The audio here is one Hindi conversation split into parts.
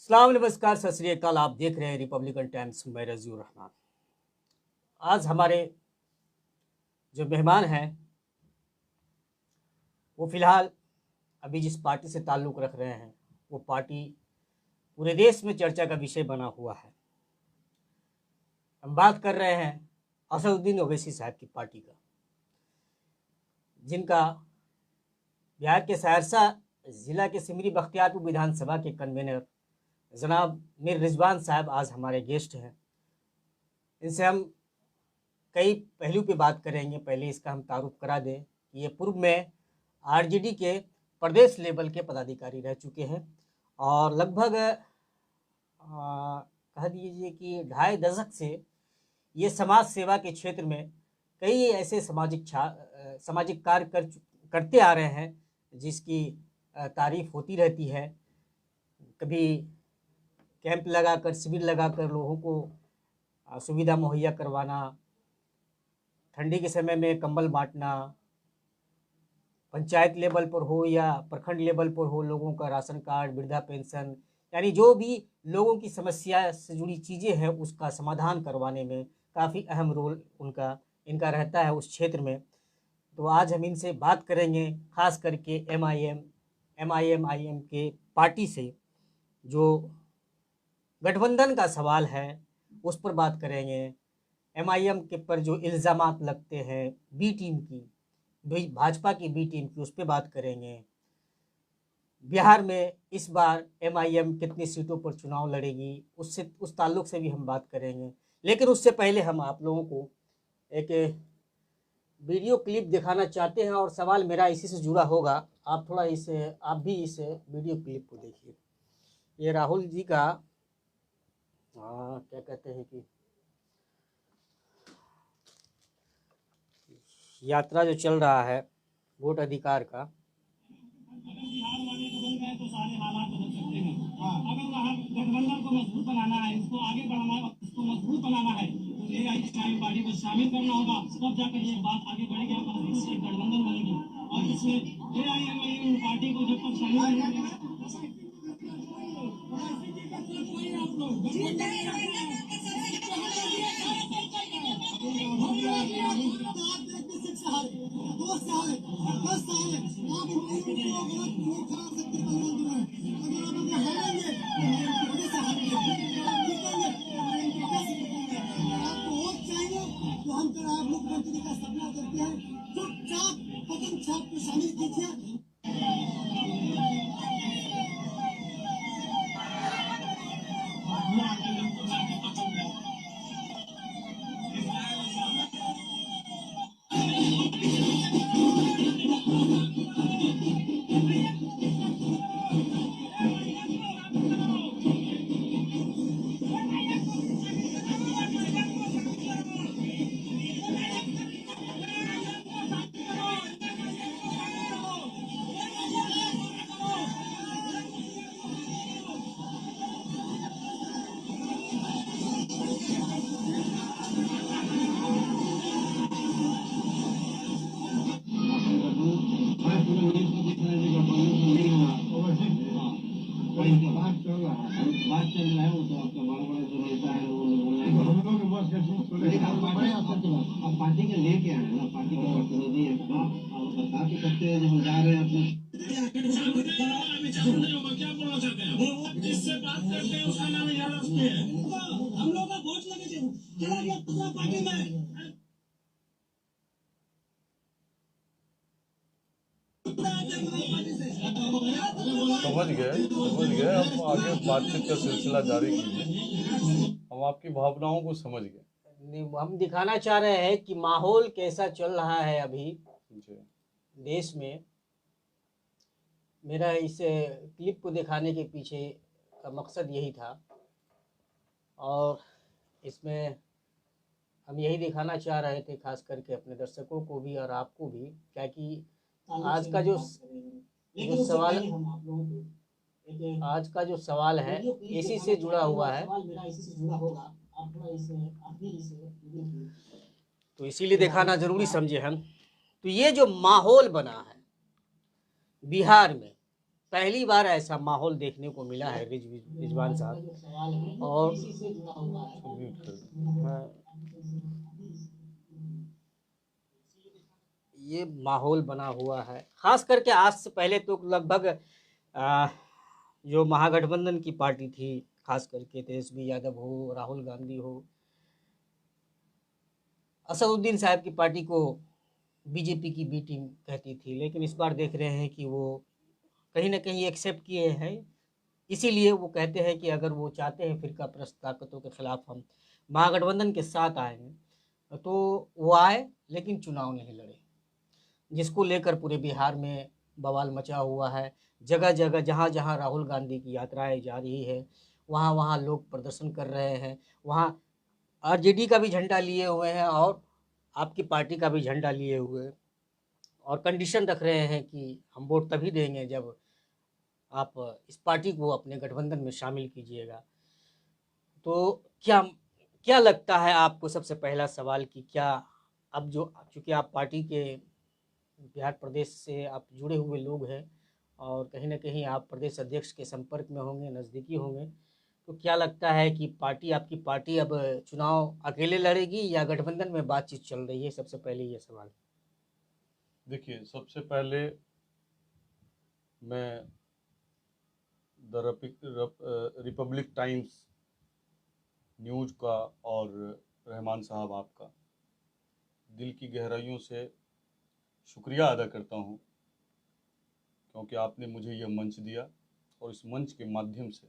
सलाम नमस्कार सत श्री अकाल। आप देख रहे हैं रिपब्लिकन टाइम्स। मैं रजीउर रहमान। आज हमारे जो मेहमान हैं वो फ़िलहाल अभी जिस पार्टी से ताल्लुक़ रख रहे हैं वो पार्टी पूरे देश में चर्चा का विषय बना हुआ है। हम बात कर रहे हैं असदुद्दीन ओवैसी साहब की पार्टी का, जिनका बिहार के सहरसा ज़िला के सिमरी बख्तियारपुर विधानसभा के कन्वीनर जनाब मीर रिजवान साहब आज हमारे गेस्ट हैं। इनसे हम कई पहलू पे बात करेंगे। पहले इसका हम तारुफ करा दें कि ये पूर्व में आरजेडी के प्रदेश लेवल के पदाधिकारी रह चुके हैं और लगभग कह दीजिए कि 2.5 दशक से ये समाज सेवा के क्षेत्र में कई ऐसे सामाजिक कार्य करते आ रहे हैं जिसकी तारीफ होती रहती है। कभी कैंप लगाकर, शिविर लगाकर लोगों को सुविधा मुहैया करवाना, ठंडी के समय में कंबल बांटना, पंचायत लेवल पर हो या प्रखंड लेवल पर हो, लोगों का राशन कार्ड, वृद्धा पेंशन, यानी जो भी लोगों की समस्या से जुड़ी चीज़ें हैं उसका समाधान करवाने में काफ़ी अहम रोल इनका रहता है उस क्षेत्र में। तो आज हम इनसे बात करेंगे, ख़ास करके एमआईएम के पार्टी से जो गठबंधन का सवाल है उस पर बात करेंगे। एमआईएम के पर जो इल्ज़ामात लगते हैं बी टीम की, भाजपा की बी टीम की, उस पर बात करेंगे। बिहार में इस बार एमआईएम कितनी सीटों पर चुनाव लड़ेगी उस ताल्लुक से भी हम बात करेंगे। लेकिन उससे पहले हम आप लोगों को एक वीडियो क्लिप दिखाना चाहते हैं और सवाल मेरा इसी से जुड़ा होगा। आप भी इस वीडियो क्लिप को देखिए। ये राहुल जी का क्या कहते हैं कि यात्रा जो चल रहा है वोट अधिकार का। बिहार वाले बदल गए तो सारे हालात बदल सकते हैं। अगर वहाँ गठबंधन को मजबूत बनाना है, इसको आगे बढ़ाना है, इसको मजबूत बनाना है तो एआईएमआईएम पार्टी को शामिल करना होगा। तब जाकर ये बात आगे बढ़ेगी, मजबूत एक गठबंधन बनेगी। और इसमें एआईएमआईएम पार्टी को जब तक शामिल मुख्यमंत्री का सपना करते हैं, चुपचाप कदम छाप को शामिल कीजिए। बात चल रहा है वो तो आपका बड़ा बड़ा जो नेता है वो अब पार्टी के लेके आए ना, पार्टी के प्रतिनिधि है और बता भी सकते हैं जब हम जा रहे हैं अपने क्या बोलना चाहते हैं। जिससे बात करते हैं उसका नाम है हम लोग का वोट लगे चला गया दूसरा पार्टी में। समझ गए। हम आगे बातचीत का सिलसिला जारी कीजिए। हम आपकी भावनाओं को समझ गए। हम दिखाना चाह रहे हैं कि माहौल कैसा चल रहा है अभी देश में। मेरा इस क्लिप को दिखाने के पीछे का मकसद यही था और इसमें हम यही दिखाना चाह रहे थे, खास करके अपने दर्शकों को भी और आपको भी, क्या कि आज का जो सवाल है इसी से जुड़ा हुआ है। तो इसीलिए दिखाना जरूरी समझे हम। तो ये जो माहौल बना है बिहार में, पहली बार ऐसा माहौल देखने को मिला है रिजवान साहब। और ये माहौल बना हुआ है, खास करके आज से पहले तो लगभग जो महागठबंधन की पार्टी थी, खास करके तेजस्वी यादव हो, राहुल गांधी हो, असदुद्दीन साहब की पार्टी को बीजेपी की बी टीम कहती थी, लेकिन इस बार देख रहे हैं कि वो कहीं ना कहीं एक्सेप्ट किए हैं। इसीलिए वो कहते हैं कि अगर वो चाहते हैं फिरका प्रस्त ताकतों के खिलाफ हम महागठबंधन के साथ आएंगे तो वो आए, लेकिन चुनाव नहीं लड़े, जिसको लेकर पूरे बिहार में बवाल मचा हुआ है। जगह जगह जहाँ जहाँ राहुल गांधी की यात्राएं जा रही है वहाँ वहाँ लोग प्रदर्शन कर रहे हैं, वहाँ आरजेडी का भी झंडा लिए हुए हैं और आपकी पार्टी का भी झंडा लिए हुए हैं, और कंडीशन रख रहे हैं कि हम वोट तभी देंगे जब आप इस पार्टी को अपने गठबंधन में शामिल कीजिएगा। तो क्या क्या लगता है आपको, सबसे पहला सवाल कि क्या अब जो, चूँकि आप पार्टी के बिहार प्रदेश से आप जुड़े हुए लोग हैं और कहीं ना कहीं आप प्रदेश अध्यक्ष के संपर्क में होंगे, नज़दीकी होंगे, तो क्या लगता है कि आपकी पार्टी अब चुनाव अकेले लड़ेगी या गठबंधन में बातचीत चल रही है? सबसे पहले ये सवाल। देखिए, सबसे पहले मैं द रिपब्लिक टाइम्स न्यूज का और रहमान साहब आपका दिल की गहराइयों से शुक्रिया अदा करता हूं, क्योंकि आपने मुझे यह मंच दिया और इस मंच के माध्यम से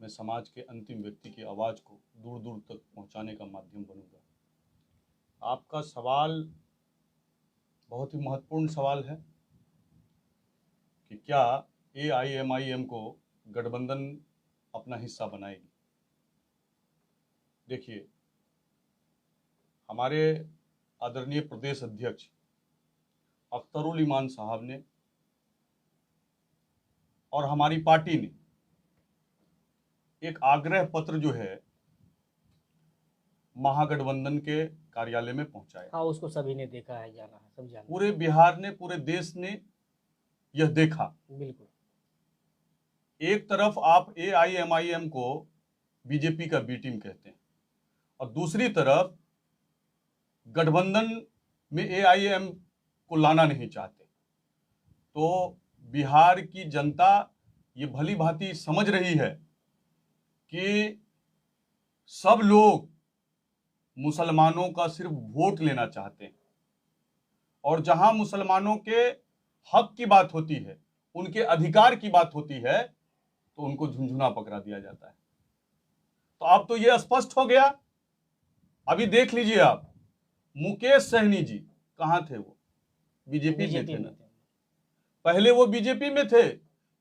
मैं समाज के अंतिम व्यक्ति की आवाज़ को दूर दूर तक पहुंचाने का माध्यम बनूंगा। आपका सवाल बहुत ही महत्वपूर्ण सवाल है कि क्या AIMIM को गठबंधन अपना हिस्सा बनाएगी। देखिए, हमारे आदरणीय प्रदेश अध्यक्ष अख्तरुल ईमान साहब ने और हमारी पार्टी ने एक आग्रह पत्र जो है महागठबंधन के कार्यालय में पहुंचाया। हाँ, उसको सभी ने देखा है, जाना है, सब जाना। पूरे बिहार ने, पूरे देश ने यह देखा। बिल्कुल। एक तरफ आप AIMIM को बीजेपी का बी टीम कहते हैं और दूसरी तरफ गठबंधन में AIM को लाना नहीं चाहते। तो बिहार की जनता ये भली भांति समझ रही है कि सब लोग मुसलमानों का सिर्फ वोट लेना चाहते हैं, और जहां मुसलमानों के हक की बात होती है, उनके अधिकार की बात होती है, तो उनको झुंझुना पकड़ा दिया जाता है। तो अब तो यह स्पष्ट हो गया। अभी देख लीजिए आप, मुकेश सहनी जी कहां थे? वो बीजेपी में थे ना। पहले वो बीजेपी में थे,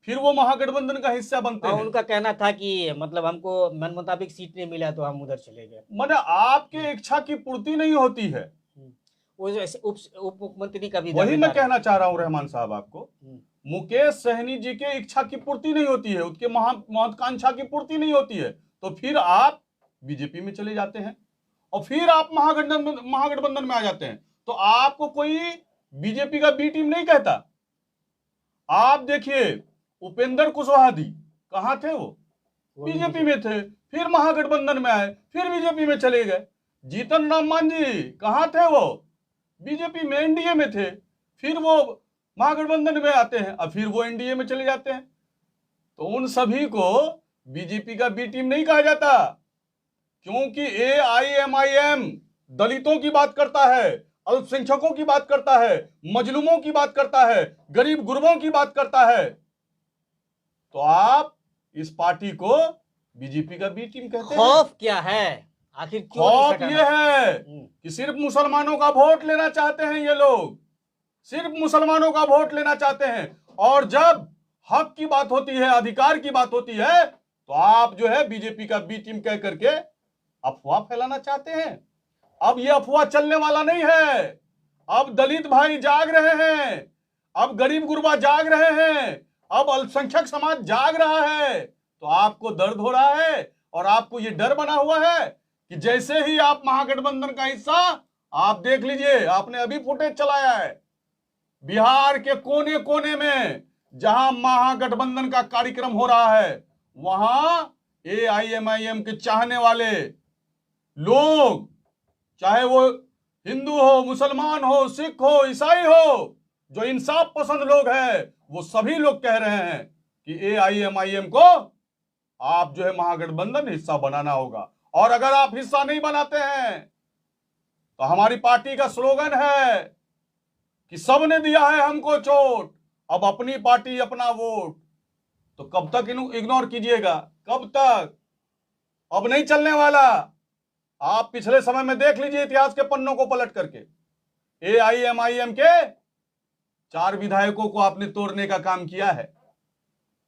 फिर वो महागठबंधन का हिस्सा बनते हैं। उनका कहना था कि मतलब हमको मन मुताबिक सीट नहीं मिला तो हम उधर चले गए। माने आपके इच्छा की पूर्ति नहीं होती है। वो उप मुख्यमंत्री का भी, वही मैं कहना चाह रहा हूं रहमान साहब आपको, मुकेश सहनी जी के इच्छा की पूर्ति नहीं होती है, उसके महत्वाकांक्षा की पूर्ति नहीं होती है, तो फिर आप बीजेपी में चले जाते हैं और फिर आप महागठबंधन में आ जाते हैं। तो आपको कोई बीजेपी का बी टीम नहीं कहता। आप देखिए, उपेंद्र कुशवाहा जी कहां थे? वो बीजेपी में थे, फिर महागठबंधन में आए, फिर बीजेपी में चले गए। जीतन राम मांझी कहां थे? वो बीजेपी में एनडीए में थे, फिर वो महागठबंधन में आते हैं और फिर वो एनडीए में चले जाते हैं। तो उन सभी को बीजेपी का बी टीम नहीं कहा जाता, क्योंकि AIMIM दलितों की बात करता है, अल्पसंख्यकों की बात करता है, मजलूमों की बात करता है, गरीब गुरबों की बात करता है। तो आप इस पार्टी को बीजेपी का बी टीम कहते हैं। खौफ क्या है आखिर? खौफ ये है कि सिर्फ मुसलमानों का वोट लेना चाहते हैं ये लोग, सिर्फ मुसलमानों का वोट लेना चाहते हैं, और जब हक की बात होती है, अधिकार की बात होती है, तो आप जो है बीजेपी का बी टीम कह करके अफवाह फैलाना चाहते हैं। अब ये अफवाह चलने वाला नहीं है। अब दलित भाई जाग रहे हैं, अब गरीब गुरबा जाग रहे हैं, अब अल्पसंख्यक समाज जाग रहा है। तो आपको दर्द हो रहा है और आपको ये डर बना हुआ है कि जैसे ही आप महागठबंधन का हिस्सा, आप देख लीजिए, आपने अभी फुटेज चलाया है, बिहार के कोने कोने में जहां महागठबंधन का कार्यक्रम हो रहा है वहां एआईएमआईएम के चाहने वाले लोग, चाहे वो हिंदू हो, मुसलमान हो, सिख हो, ईसाई हो, जो इंसाफ पसंद लोग हैं, वो सभी लोग कह रहे हैं कि एआईएमआईएम को आप जो है महागठबंधन हिस्सा बनाना होगा। और अगर आप हिस्सा नहीं बनाते हैं तो हमारी पार्टी का स्लोगन है कि सबने दिया है हमको चोट, अब अपनी पार्टी अपना वोट। तो कब तक इग्नोर कीजिएगा, कब तक? अब नहीं चलने वाला। आप पिछले समय में देख लीजिए इतिहास के पन्नों को पलट करके, एआईएमआईएम के 4 विधायकों को आपने तोड़ने का काम किया है।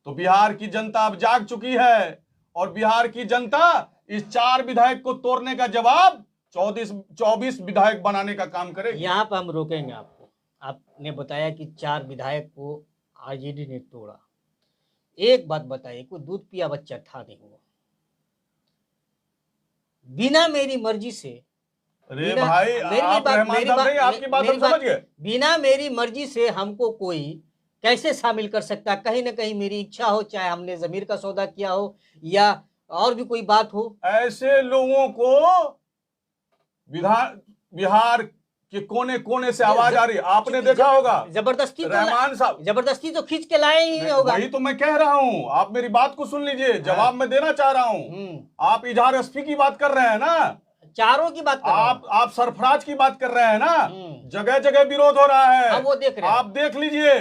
तो बिहार की जनता अब जाग चुकी है और बिहार की जनता इस 4 विधायक को तोड़ने का जवाब 24 विधायक बनाने का काम करेगी। यहाँ पर हम रोकेंगे आपको। आपने बताया कि 4 विधायक को आरजेडी ने तोड़ा। एक बात बताइए, कोई दूध पिया बच्चा था नहीं हुआ? बिना मेरी मर्जी से, अरे भाई आप रहमान साहब नहीं, आपकी बात हम समझ गए। बिना मेरी मर्जी से हमको कोई कैसे शामिल कर सकता? कहीं ना कहीं मेरी इच्छा हो, चाहे हमने जमीर का सौदा किया हो या और भी कोई बात हो। ऐसे लोगों को बिहार के कोने कोने से आवाज आ रही है, आपने देखा होगा। जबरदस्ती रहमान साहब, जबरदस्ती तो खींच के लाए ही होगा। वही तो मैं कह रहा हूं, आप मेरी बात को सुन लीजिए, जवाब मैं देना चाह रहा हूं। आप इजहार एसपी की बात कर रहे हैं ना, चारों की बात कर रहे हैं। आप सरफराज की बात कर रहे हैं ना, जगह जगह विरोध हो रहा है। वो देख रहे हैं। आप देख लीजिए,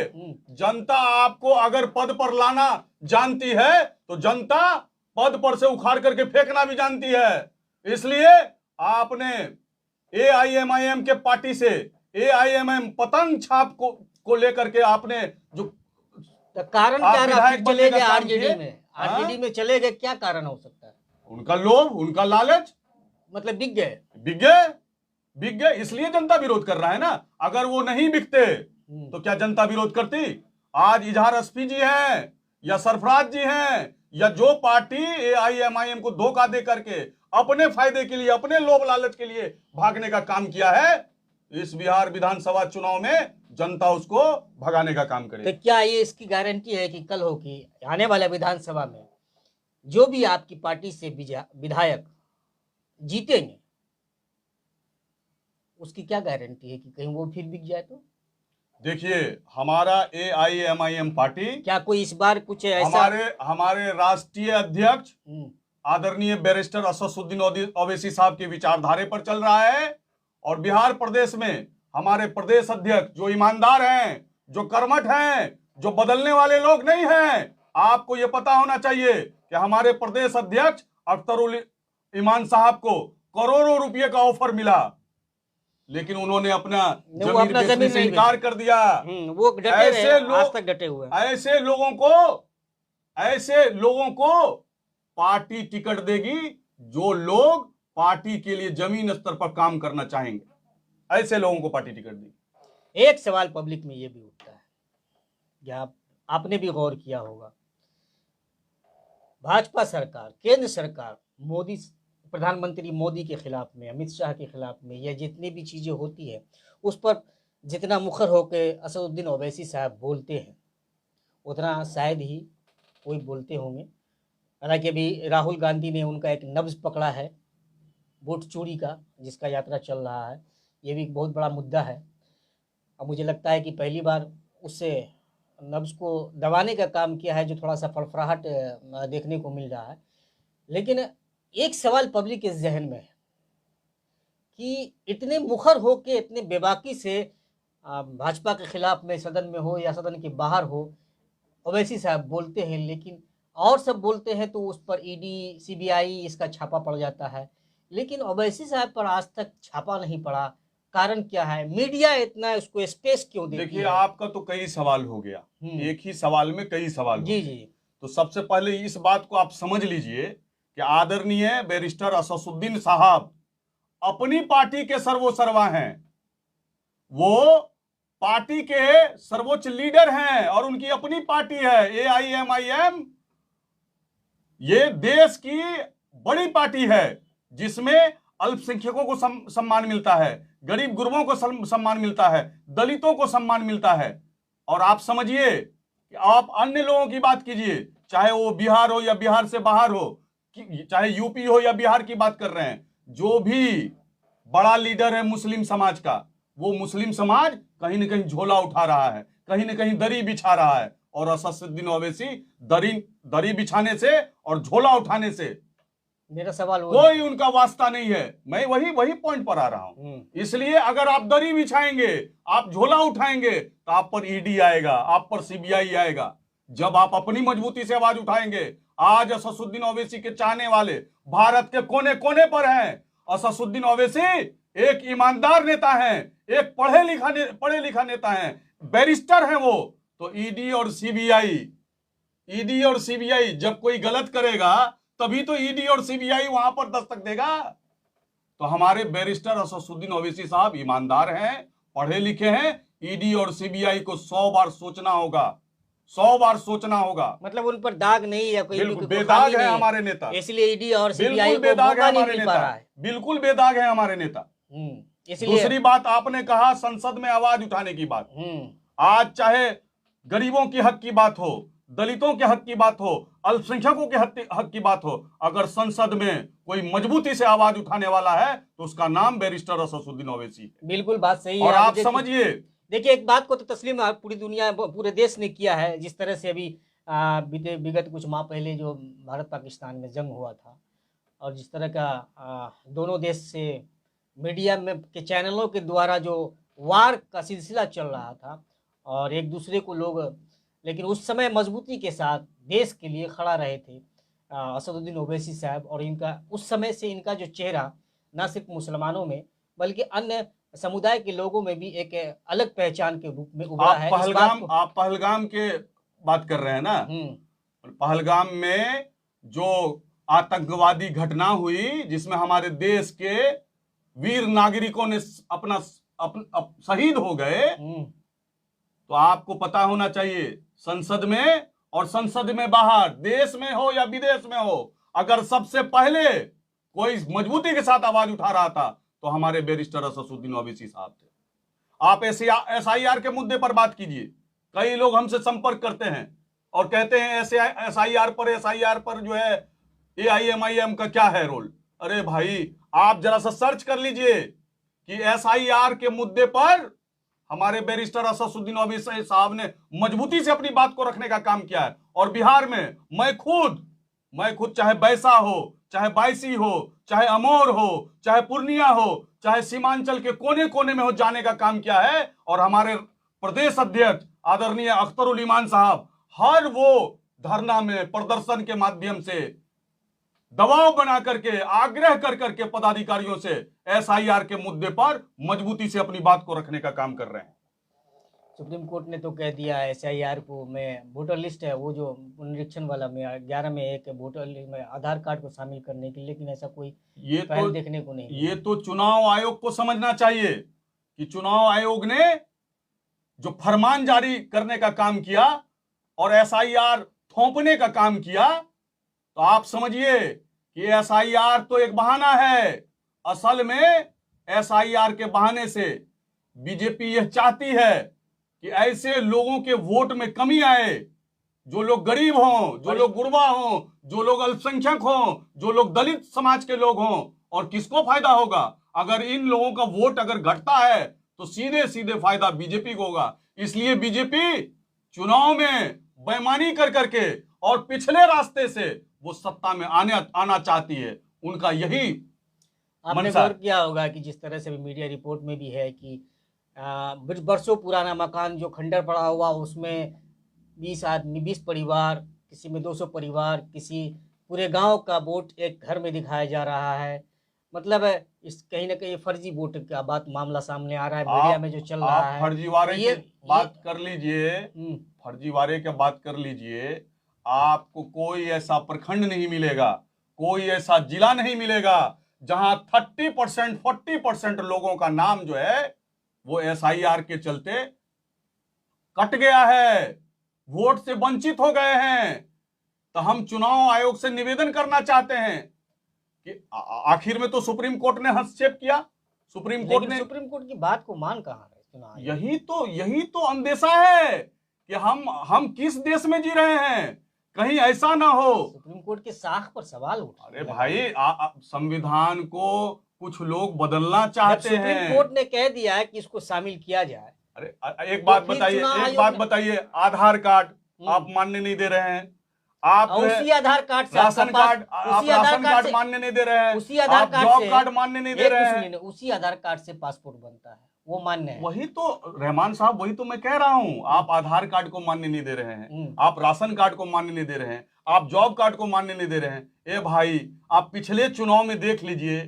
जनता आपको अगर पद पर लाना जानती है तो जनता पद पर से उखाड़ करके फेंकना भी जानती है। इसलिए आपने एआईएमआईएम के पार्टी से एआईएमआईएम पतंग छाप को लेकर के आपने जो कारण क्या रहा, चले गए आरजेडी में? आरजेडी में चले गए, क्या कारण हो सकता है? उनका लोभ, उनका लालच, मतलब बिक गए। बिक गए इसलिए जनता विरोध कर रहा है ना। अगर वो नहीं बिकते तो क्या जनता विरोध करती? आज इजहार एसपी जी हैं या सरफराज जी हैं या जो पार्टी एआईएमआईएम को धोखा दे करके अपने फायदे के लिए, अपने लोभ लालच के लिए भागने का काम किया है, इस बिहार विधानसभा चुनाव में जनता उसको भगाने का काम करेगी। तो क्या ये इसकी गारंटी है कि कल हो कि आने वाले विधानसभा में जो भी आपकी पार्टी से विधायक जीतेंगे, उसकी क्या गारंटी है कि कहीं वो फिर बिक जाए? तो देखिए, हमारा एआईएमआईएम पार्टी, क्या कोई इस बार कुछ ऐसा, हमारे राष्ट्रीय अध्यक्ष आदरणीय बैरिस्टर असदुद्दीन ओवैसी साहब की विचारधारा पर चल रहा है। और बिहार प्रदेश में हमारे प्रदेश अध्यक्ष जो ईमानदार हैं, जो कर्मठ हैं, जो बदलने वाले लोग नहीं हैं। आपको यह पता होना चाहिए कि हमारे प्रदेश अध्यक्ष अख्तरुल ईमान साहब को करोड़ों रुपए का ऑफर मिला, लेकिन उन्होंने अपना जमीन बेचने से इनकार कर दिया। वो डटे रहे, आज तक डटे हुए। ऐसे लोगों को पार्टी टिकट देगी जो लोग पार्टी के लिए जमीन स्तर पर काम करना चाहेंगे, ऐसे लोगों को पार्टी टिकट देगी। एक सवाल पब्लिक में ये भी उठता है, या आपने भी गौर किया होगा, भाजपा सरकार, केंद्र सरकार, मोदी, प्रधानमंत्री मोदी के खिलाफ में, अमित शाह के खिलाफ में, या जितनी भी चीज़ें होती है उस पर जितना मुखर होकर असदुद्दीन ओवैसी साहब बोलते हैं उतना शायद ही कोई बोलते होंगे। हालांकि अभी राहुल गांधी ने उनका एक नब्ज पकड़ा है वोट चोरी का, जिसका यात्रा चल रहा है। ये भी एक बहुत बड़ा मुद्दा है। अब मुझे लगता है कि पहली बार उससे नब्ज को दबाने का काम किया है, जो थोड़ा सा फड़फड़ाहट देखने को मिल रहा है। लेकिन एक सवाल पब्लिक के जहन में है कि इतने मुखर हो के, इतने बेबाकी से भाजपा के खिलाफ में सदन में हो या सदन के बाहर हो ओवैसी साहब बोलते हैं, लेकिन और सब बोलते हैं तो उस पर ईडी, सीबीआई इसका छापा पड़ जाता है, लेकिन ओवैसी साहब पर आज तक छापा नहीं पड़ा। कारण क्या है? मीडिया इतना उसको स्पेस क्यों देती है? देखिए, आपका तो कई सवाल हो गया, एक ही सवाल में कई सवाल जी हो। जी। तो सबसे पहले इस बात को आप समझ लीजिए कि आदरणीय बैरिस्टर असदुद्दीन साहब अपनी पार्टी के सर्वोसर्वा हैं, वो पार्टी के सर्वोच्च लीडर हैं और उनकी अपनी पार्टी है एआईएमआईएम। ये देश की बड़ी पार्टी है जिसमें अल्पसंख्यकों को सम्मान मिलता है, गरीब गुरबों को सम्मान मिलता है, दलितों को सम्मान मिलता है। और आप समझिए कि आप अन्य लोगों की बात कीजिए, चाहे वो बिहार हो या बिहार से बाहर हो, चाहे यूपी हो या बिहार की बात कर रहे हैं, जो भी बड़ा लीडर है मुस्लिम समाज का, वो मुस्लिम समाज कहीं ना कहीं झोला उठा रहा है, कहीं ना कहीं दरी बिछा रहा है। और असदुद्दीन ओवैसी दरी बिछाने से और झोला उठाने से मेरा सवाल वो कोई उनका वास्ता नहीं है। मैं वही पॉइंट पर आ रहा हूं। इसलिए अगर आप दरी बिछाएंगे, आप झोला उठाएंगे, तो आप पर ईडी आएगा, आप पर सीबीआई आएगा। जब आप अपनी मजबूती से आवाज उठाएंगे, आज असदुद्दीन ओवैसी के चाहने वाले भारत के कोने कोने पर हैं। असदुद्दीन ओवैसी एक ईमानदार नेता हैं, एक पढ़े लिखा नेता हैं, बैरिस्टर हैं वो। तो ईडी और सीबीआई जब कोई गलत करेगा तभी तो ईडी और सीबीआई वहां पर दस्तक देगा। तो हमारे बैरिस्टर असदुद्दीन ओवैसी साहब ईमानदार हैं, पढ़े लिखे हैं। ईडी और सीबीआई को 100 बार सोचना होगा, 100 बार सोचना होगा। मतलब उन पर दाग नहीं है, कोई बिल्कुल कोई बेदाग खामी है नहीं हमारे नेता, इसलिए ईडी और सीबीआई बिल्कुल को बेदाग है मौका नहीं हमारे मिल पा रहा नेता, है। बिल्कुल बेदाग है हमारे नेता। इसलिए दूसरी बात आपने कहा संसद में आवाज उठाने की बात। आज चाहे गरीबों की हक की बात हो, दलितों के हक की बात हो, अल्पसंख्यकों के हक की बात हो, अगर संसद में कोई मजबूती से आवाज उठाने वाला है तो उसका नाम बैरिस्टर असदुद्दीन ओवैसी है। बिल्कुल बात सही है। और आप समझिए, देखिए एक बात को तो तस्लीम पूरी दुनिया पूरे देश ने किया है। जिस तरह से अभी विगत कुछ माह पहले जो भारत पाकिस्तान में जंग हुआ था, और जिस तरह का दोनों देश से मीडिया में के चैनलों के द्वारा जो वार का सिलसिला चल रहा था, और एक दूसरे को लोग, लेकिन उस समय मजबूती के साथ देश के लिए खड़ा रहे थे असदुद्दीन ओवैसी साहब। और इनका उस समय से इनका जो चेहरा न सिर्फ मुसलमानों में बल्कि अन्य समुदाय के लोगों में भी एक अलग पहचान के रूप में उभरा है। आप पहलगाम के बात कर रहे हैं ना। पहलगाम में जो आतंकवादी घटना हुई जिसमें हमारे देश के वीर नागरिकों ने अपना शहीद हो गए, तो आपको पता होना चाहिए संसद में और संसद में बाहर, देश में हो या विदेश में हो, अगर सबसे पहले कोई मजबूती के साथ आवाज उठा रहा था तो हमारे बैरिस्टर असदुद्दीन ओवैसी साहब थे। आप SIR के मुद्दे पर बात कीजिए। कई लोग हमसे संपर्क करते हैं और कहते हैं SIR पर जो है AIMIM का क्या है रोल। अरे भाई, आप जरा सा सर्च कर लीजिए कि SIR के मुद्दे पर हमारे बैरिस्टर असदुद्दीन ओवैसी साहब ने मजबूती से अपनी बात को रखने का काम किया है। और बिहार में मैं खुद चाहे बैसा हो, चाहे बायसी हो, चाहे अमोर हो, चाहे पूर्णिया हो, चाहे सीमांचल के कोने कोने में हो, जाने का काम किया है। और हमारे प्रदेश अध्यक्ष आदरणीय अख्तरुल ईमान साहब हर वो धरना में प्रदर्शन के माध्यम से दबाव बना करके, आग्रह कर करके पदाधिकारियों से SIR के मुद्दे पर मजबूती से अपनी बात को रखने का काम कर रहे हैं। सुप्रीम कोर्ट ने तो कह दिया SIR को में वोटर लिस्ट है, वो जो पुनरीक्षण वाला में 11 में एक वोटर लिस्ट में आधार कार्ड को शामिल करने के लिए, लेकिन ऐसा कोई पहल देखने को नहीं। ये तो चुनाव आयोग को समझना चाहिए कि चुनाव आयोग ने जो फरमान जारी करने का काम किया और SIR थोपने का काम किया, तो आप समझिए कि SIR तो एक बहाना है। असल में SIR के बहाने से बीजेपी यह चाहती है कि ऐसे लोगों के वोट में कमी आए, जो लोग गरीब हों, जो लोग गुरबा हों, जो लोग अल्पसंख्यक हों, जो लोग दलित समाज के लोग हों। और किसको फायदा होगा? अगर इन लोगों का वोट अगर घटता है तो सीधे सीधे फायदा बीजेपी को होगा। इसलिए बीजेपी चुनाव में बेईमानी कर करके और पिछले रास्ते से वो सत्ता में आना चाहती है। उनका यही आपने गौर किया होगा कि जिस तरह से मीडिया रिपोर्ट में भी है कि वर्षों पुराना मकान जो खंडर पड़ा हुआ, उसमें 20 आदमी, 20 परिवार, किसी में 200 परिवार, किसी पूरे गांव का वोट एक घर में दिखाया जा रहा है। मतलब इस कहीं ना कहीं फर्जी वोट का मामला सामने आ रहा है मीडिया में जो चल रहा है। फर्जीवाड़े की बात कर लीजिए, फर्जीवाड़े की बात कर लीजिए, आपको कोई ऐसा प्रखंड नहीं मिलेगा, कोई ऐसा जिला नहीं मिलेगा जहां 30% 40% लोगों का नाम जो है वो SIR के चलते कट गया है, वोट से वंचित हो गए हैं। तो हम चुनाव आयोग से निवेदन करना चाहते हैं कि आखिर में तो सुप्रीम कोर्ट ने हस्तक्षेप किया, सुप्रीम कोर्ट की बात को मान कहां रहे चुनाव? यही तो अंदेशा है कि हम किस देश में जी रहे हैं, कहीं ऐसा ना हो। सुप्रीम कोर्ट के साख पर सवाल उठा। अरे भाई संविधान को कुछ लोग बदलना जब चाहते सुप्रीम हैं। कोर्ट ने कह दिया है कि इसको शामिल किया जाए, अरे एक बात फिर बताइए, चुनाव एक आयोग बात ने- बताइए, आधार कार्ड आप मानने नहीं दे रहे हैं, आप और जो है उसी आधार कार्ड से राशन आपका पास- कार्ड, आप उसी आधार राशन कार्ड कार्ड से- मानने नहीं दे रहे हैं, उसी आधार आप कार्ड जॉब से- कार्ड मानने नहीं दे एक रहे तो हैं। सुनिए, उसी आधार कार्ड से पासपोर्ट बनता है, वो मान्य है। वही तो रहमान साहब, वही तो मैं कह रहा हूं, आप आधार कार्ड को मान्य नहीं दे रहे हैं, आप राशन कार्ड को मान्य नहीं दे रहे हैं, आप जॉब कार्ड को मान्य नहीं दे रहे हैं। ए भाई, आप पिछले चुनाव में देख लीजिए,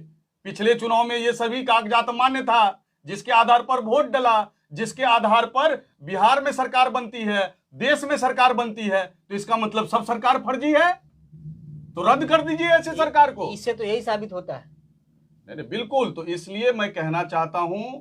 पिछले चुनाव में ये सभी कागजात मान्य था, जिसके आधार पर वोट डला, जिसके आधार पर बिहार में सरकार बनती है, देश में सरकार बनती है, तो इसका मतलब सब सरकार फर्जी है, तो रद्द कर दीजिए ऐसे सरकार को। इससे तो यही साबित होता है। नहीं, बिल्कुल। तो इसलिए मैं कहना चाहता हूं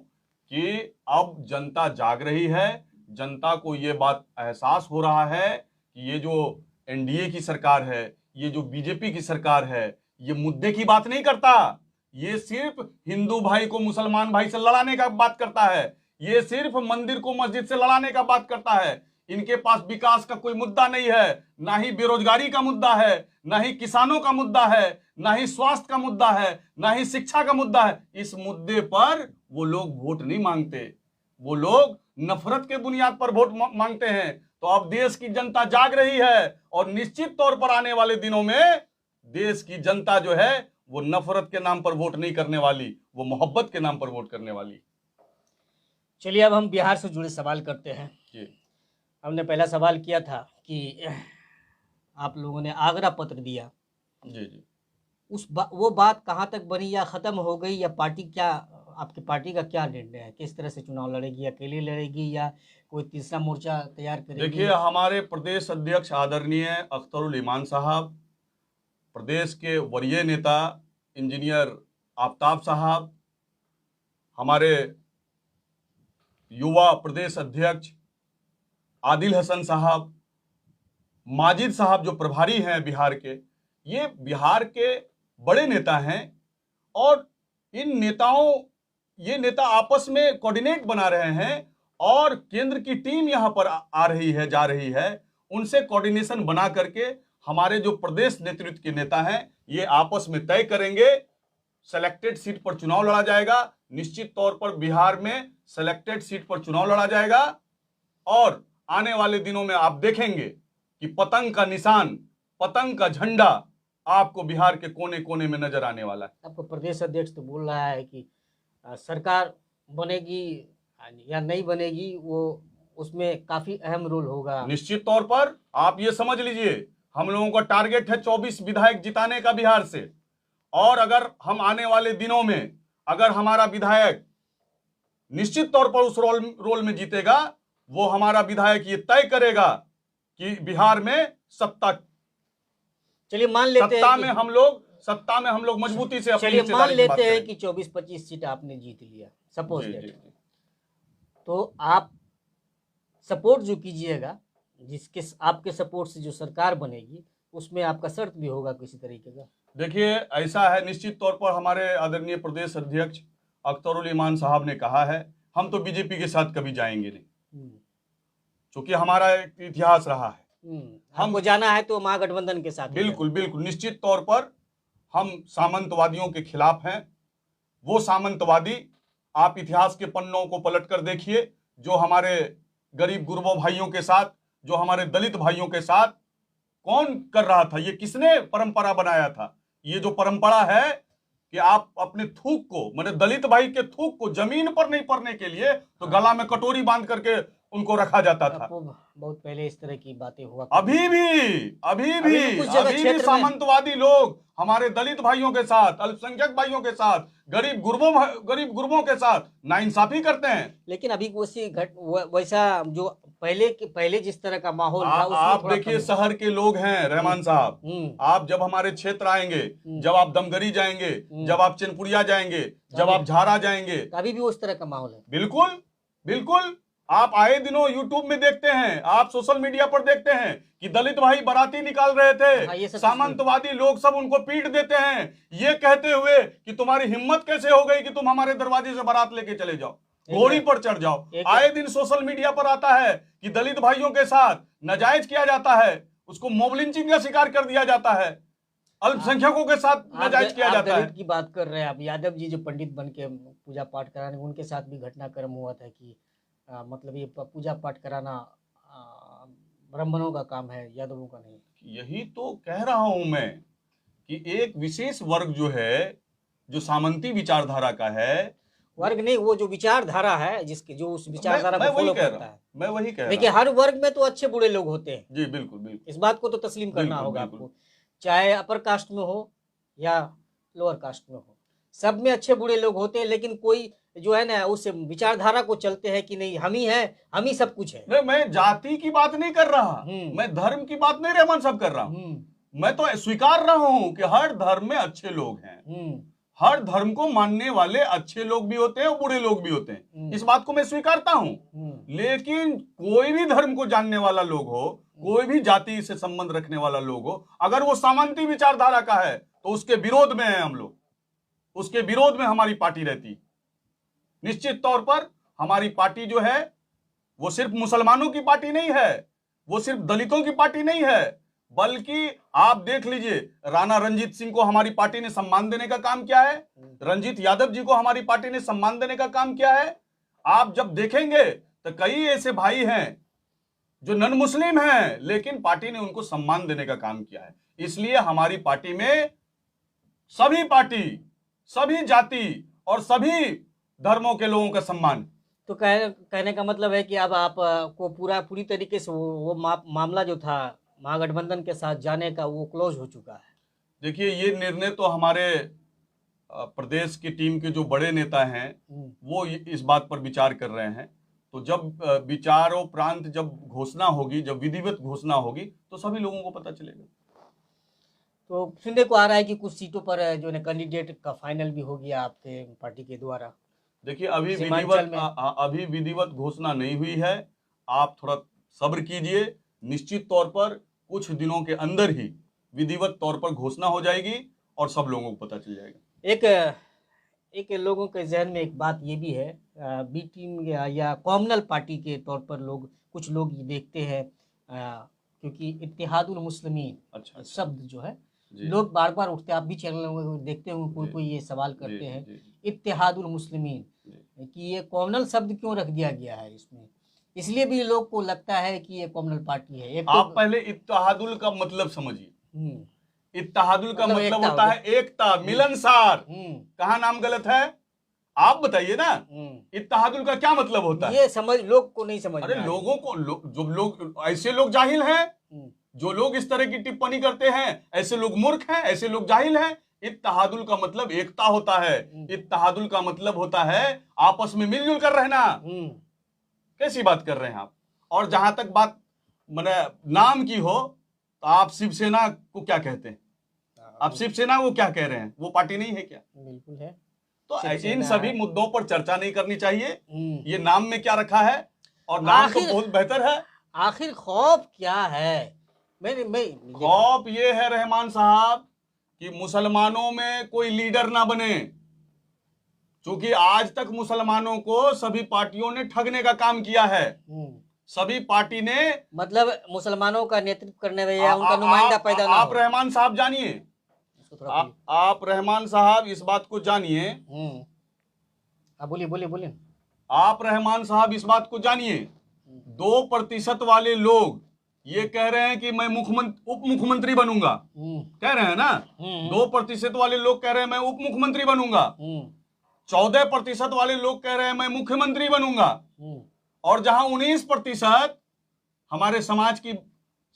कि अब जनता जाग रही है, जनता को यह बात एहसास हो रहा है कि ये जो एनडीए की सरकार है, ये जो बीजेपी की सरकार है, ये मुद्दे की बात नहीं करता, ये सिर्फ हिंदू भाई को मुसलमान भाई से लड़ाने का बात करता है, ये सिर्फ मंदिर को मस्जिद से लड़ाने का बात करता है। इनके पास विकास का कोई मुद्दा नहीं है, ना ही बेरोजगारी का मुद्दा है, ना ही किसानों का मुद्दा है, ना ही स्वास्थ्य का मुद्दा है, ना ही शिक्षा का मुद्दा है। इस मुद्दे पर वो लोग वोट नहीं मांगते, वो लोग नफरत के बुनियाद पर वोट मांगते हैं। तो अब देश की जनता जाग रही है और निश्चित तौर पर आने वाले दिनों में देश की जनता जो है वो नफरत के नाम पर वोट नहीं करने वाली, वो मोहब्बत के नाम पर वोट करने वाली। चलिए अब हम बिहार से जुड़े सवाल करते हैं। जी हमने पहला सवाल किया था कि आप लोगों ने आगरा पत्र दिया, जी जी। वो बात कहाँ तक बनी, या खत्म हो गई, या पार्टी क्या, आपकी पार्टी का क्या निर्णय है, किस तरह से चुनाव लड़ेगी, अकेले लड़ेगी या कोई तीसरा मोर्चा तैयार करेगी? देखिए, हमारे प्रदेश अध्यक्ष आदरणीय अख्तरुल ईमान साहब, प्रदेश के वरीय नेता इंजीनियर आफ्ताब साहब, हमारे युवा प्रदेश अध्यक्ष आदिल हसन साहब, माजिद साहब जो प्रभारी हैं बिहार के, ये बिहार के बड़े नेता हैं और ये नेता आपस में कोऑर्डिनेट बना रहे हैं और केंद्र की टीम यहां पर आ रही है, जा रही है, उनसे कोऑर्डिनेशन बना करके हमारे जो प्रदेश नेतृत्व के नेता हैं ये आपस में तय करेंगे। सेलेक्टेड सीट पर चुनाव लड़ा जाएगा, निश्चित तौर पर बिहार में सेलेक्टेड सीट पर चुनाव लड़ा जाएगा और आने वाले दिनों में आप देखेंगे कि पतंग का निशान, पतंग का झंडा आपको बिहार के कोने कोने में नजर आने वाला है। आपको प्रदेश अध्यक्ष तो बोल रहा है कि सरकार बनेगी या नहीं बनेगी, वो उसमें काफी अहम रोल होगा। निश्चित तौर पर आप ये समझ लीजिए, हम लोगों का टारगेट है 24 विधायक जिताने का बिहार से, और अगर हम आने वाले दिनों में अगर हमारा विधायक निश्चित तौर पर उस रोल में जीतेगा, वो हमारा विधायक ये तय करेगा कि बिहार में सत्ता, चलिए मान लेते सत्ता हैं में हम लोग मजबूती से अपनी चलिए मान हिस्सेदारी की बात लेते हैं करेंगे। कि 24-25 सीट आपने जीत लिया, सपोज जी, दैट, जी, जी। तो आप सपोर्ट जो कीजिएगा, जिसके आपके सपोर्ट से जो सरकार बनेगी, उसमें आपका शर्त भी होगा किसी तरीके का। देखिए, ऐसा है, निश्चित तौर पर हमारे आदरणीय प्रदेश अध्यक्ष अख्तरुल ईमान साहब ने कहा है, हम तो बीजेपी के साथ कभी जाएंगे नहीं, क्योंकि हमारा एक इतिहास रहा है। हमको जाना है तो महागठबंधन के साथ। बिल्कुल बिल्कुल, निश्चित तौर पर हम सामंतवादियों के खिलाफ हैं। वो सामंतवादी आप इतिहास के पन्नों को पलट कर देखिए, जो हमारे गरीब गुरबों भाइयों के साथ, जो हमारे दलित भाइयों के साथ कौन कर रहा था, ये किसने परंपरा बनाया था? ये जो परंपरा है कि आप अपने थूक को, मतलब दलित भाई के थूक को जमीन पर नहीं पड़ने के लिए तो गला में कटोरी बांध करके उनको रखा जाता था। बहुत पहले इस तरह की बातें हुआ। अभी भी सामंतवादी लोग हमारे दलित भाइयों के साथ, अल्पसंख्यक भाइयों के साथ, गरीब गुरबों के साथ नाइंसाफी करते हैं। लेकिन अभी वैसा जो पहले जिस तरह का माहौल था, आप देखिए, शहर के लोग हैं रहमान साहब, आप जब हमारे क्षेत्र आएंगे, जब आप दमगरी जाएंगे, जब आप चैनपुरिया जाएंगे, जब आप झारा जाएंगे, अभी भी उस तरह का माहौल है। बिल्कुल बिल्कुल, आप आए दिनों यूट्यूब में देखते हैं, आप सोशल मीडिया पर देखते हैं कि दलित भाई बाराती निकाल रहे थे, सामंतवादी लोग सब उनको पीट देते हैं, ये कहते हुए कि तुम्हारी हिम्मत कैसे हो गई कि तुम हमारे दरवाजे से बारात लेके चले जाओ। घोड़ी पर चढ़ जाओ। आए दिन सोशल मीडिया पर आता है कि दलित भाइयों के साथ नाजायज किया जाता है, उसको मॉब लिंचिंग का शिकार कर दिया जाता है, अल्पसंख्यकों के साथ नाजायज किया जाता है। की बात कर रहे हैं आप, यादव जी जो पंडित बन के पूजा पाठ कराने, उनके साथ भी घटनाक्रम हुआ था कि मतलब ये पूजा पाठ कराना ब्राह्मणों का काम है, यादवों का नहीं। यही तो कह रहा हूं मैं कि एक विशेष वर्ग जो है, जो सामंती विचारधारा का है, वर्ग नहीं, वो जो विचारधारा है, जिसके जो उस विचारधारा को फॉलो करता है। मैं वही कह रहा हूं। देखिए, हर वर्ग में तो अच्छे बुरे लोग होते हैं। जी बिल्कुल बिल्कुल, इस बात को तो तस्लीम करना होगा आपको, चाहे अपर कास्ट में हो या लोअर कास्ट में हो, सब में अच्छे बुरे लोग होते हैं। लेकिन कोई जो है ना, उस विचारधारा को चलते हैं कि नहीं, हम ही हैं, हम ही सब कुछ है। मैं जाति की बात नहीं कर रहा, मैं धर्म की बात नहीं रहमान साहब कर रहा हूं। मैं तो स्वीकार रहा हूं कि हर धर्म में अच्छे लोग हैं, हर धर्म को मानने वाले अच्छे लोग भी होते हैं और बुरे लोग भी होते हैं, इस बात को मैं स्वीकारता हूं। लेकिन कोई भी धर्म को जानने वाला लोग हो, कोई भी जाति से संबंध रखने वाला लोग हो, अगर वो सामंती विचारधारा का है तो उसके विरोध में है हम लोग, उसके विरोध में हमारी पार्टी रहती। निश्चित तौर पर हमारी पार्टी जो है वो सिर्फ मुसलमानों की पार्टी नहीं है, वो सिर्फ दलितों की पार्टी नहीं है, बल्कि आप देख लीजिए, राणा रंजीत सिंह को हमारी पार्टी ने सम्मान देने का काम किया है, रंजीत यादव जी को हमारी पार्टी ने सम्मान देने का काम किया है। आप जब देखेंगे तो कई ऐसे भाई हैं जो नन मुस्लिम हैं, लेकिन पार्टी ने उनको सम्मान देने का काम किया है। इसलिए हमारी पार्टी में सभी पार्टी, सभी जाति और सभी धर्मों के लोगों का सम्मान। तो कहने का मतलब है कि अब आप को पूरी तरीके से वो मामला जो था महागठबंधन के साथ जाने का, वो क्लोज हो चुका है। देखिए, ये निर्णय तो हमारे प्रदेश की टीम के जो बड़े नेता हैं वो इस बात पर विचार कर रहे हैं। तो जब विचारोपरांत जब घोषणा होगी, जब विधिवत घोषणा होगी, तो सभी लोगों को पता चलेगा। तो सुनने को आ रहा है कि कुछ सीटों पर जो है कैंडिडेट का फाइनल भी हो गया आपके पार्टी के द्वारा। देखिए, अभी विधिवत घोषणा नहीं हुई है, आप थोड़ा सब्र कीजिए। निश्चित तौर पर कुछ दिनों के अंदर ही विधिवत तौर पर घोषणा हो जाएगी और सब लोगों को पता चल जाएगा। एक लोगों के जहन में एक बात ये भी है, बी टीम या कॉमनल पार्टी के तौर पर कुछ लोग ये देखते हैं, क्योंकि इत्तेहादुल मुस्लिमीन शब्द जो है, लोग बार बार उठते, आप भी चैनल में देखते होंगे, कोई ये सवाल करते हैं इत्तेहादुल मुस्लिमीन कि ये कॉमनल शब्द क्यों रख दिया गया है इसमें। इसलिए भी लोग को लगता है कि ये कॉमनल पार्टी है। आप पहले इत्तेहादुल का मतलब समझिए। इत्तेहादुल का मतलब होता है एकता, मिलनसार। कहाँ नाम गलत है आप बताइए ना। इत्तेहादुल का क्या मतलब होता है, ये समझ लोग को नहीं समझ। अरे लोगों को जो लोग ऐसे लोग जाहिल हैं, जो लोग इस तरह की टिप्पणी करते हैं, ऐसे लोग मूर्ख हैं, ऐसे लोग जाहिल हैं। इत्तेहादुल का मतलब एकता होता है, इत्तेहादुल का मतलब होता है आपस में मिलजुल कर रहना। कैसी बात कर रहे हैं आप। और जहां तक बात मैंने नाम की हो, तो आप शिवसेना को क्या कहते हैं, आप शिवसेना को क्या कह रहे हैं, वो पार्टी नहीं है क्या? बिल्कुल है। तो इन सभी मुद्दों पर चर्चा नहीं करनी चाहिए। ये नाम में क्या रखा है, और नाम तो बहुत बेहतर है। आखिर खौफ क्या है? खौफ ये है रहमान साहब कि मुसलमानों में कोई लीडर ना बने, क्योंकि आज तक मुसलमानों को सभी पार्टियों ने ठगने का काम किया है। सभी पार्टी ने मतलब मुसलमानों का नेतृत्व करने में या उनका नुमाइंदा पैदा ना हो। आप रहमान साहब जानिए, आप रहमान साहब इस बात को जानिए। बोलिए। आप रहमान साहब इस बात को जानिए, 2% वाले लोग ये कह रहे हैं कि मैं उप मुख्यमंत्री बनूंगा, कह रहे हैं ना। 2% वाले लोग कह रहे हैं मैं उप मुख्यमंत्री बनूंगा। 14% वाले लोग कह रहे हैं मैं मुख्यमंत्री बनूंगा। और जहां 19% हमारे समाज की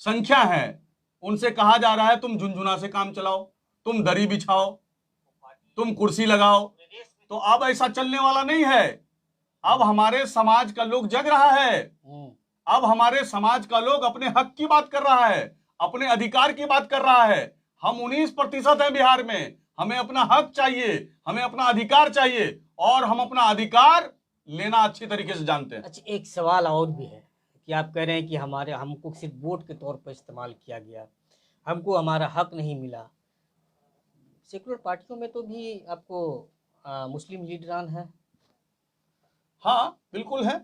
संख्या है, उनसे कहा जा रहा है तुम झुनझुना से काम चलाओ, तुम दरी बिछाओ, तुम कुर्सी लगाओ। तो अब ऐसा चलने वाला नहीं है। अब हमारे समाज का लोग जग रहा है। अब हमारे समाज का लोग अपने हक की बात कर रहा है, अपने अधिकार की बात कर रहा है। हम 19% हैं बिहार में, हमें अपना हक चाहिए, हमें अपना अधिकार चाहिए, और हम अपना अधिकार लेना अच्छी तरीके से जानते हैं। अच्छा, एक सवाल और भी है कि आप कह रहे हैं कि हमको सिर्फ वोट के तौर पर इस्तेमाल किया गया, हमको हमारा हक नहीं मिला। सेकुलर पार्टियों में तो भी आपको मुस्लिम लीडरान है। हाँ बिल्कुल है।